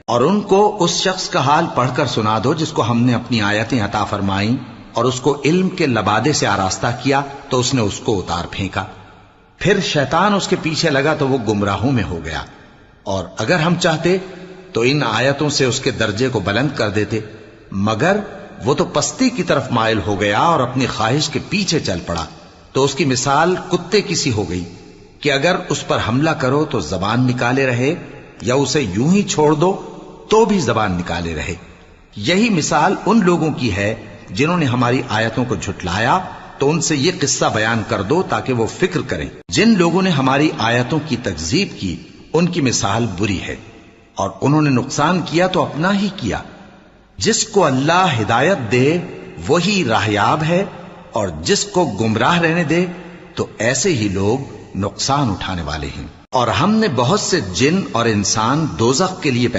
اور ان کو اس شخص کا حال پڑھ کر سنا دو جس کو ہم نے اپنی آیتیں عطا فرمائیں اور اس کو علم کے لبادے سے آراستہ کیا تو اس نے اس کو اتار پھینکا، پھر شیطان اس کے پیچھے لگا تو وہ گمراہوں میں ہو گیا۔ اور اگر ہم چاہتے تو ان آیتوں سے اس کے درجے کو بلند کر دیتے، مگر وہ تو پستی کی طرف مائل ہو گیا اور اپنی خواہش کے پیچھے چل پڑا، تو اس کی مثال کتے کی سی ہو گئی کہ اگر اس پر حملہ کرو تو زبان نکالے رہے، یا اسے یوں ہی چھوڑ دو تو بھی زبان نکالے رہے۔ یہی مثال ان لوگوں کی ہے جنہوں نے ہماری آیتوں کو جھٹلایا، تو ان سے یہ قصہ بیان کر دو تاکہ وہ فکر کریں۔ جن لوگوں نے ہماری آیتوں کی تکذیب کی ان کی مثال بری ہے، اور انہوں نے نقصان کیا تو اپنا ہی کیا۔ جس کو اللہ ہدایت دے وہی راہیاب ہے، اور جس کو گمراہ رہنے دے تو ایسے ہی لوگ نقصان اٹھانے والے ہیں۔ اور ہم نے بہت سے جن اور انسان دوزخ کے لیے پیدا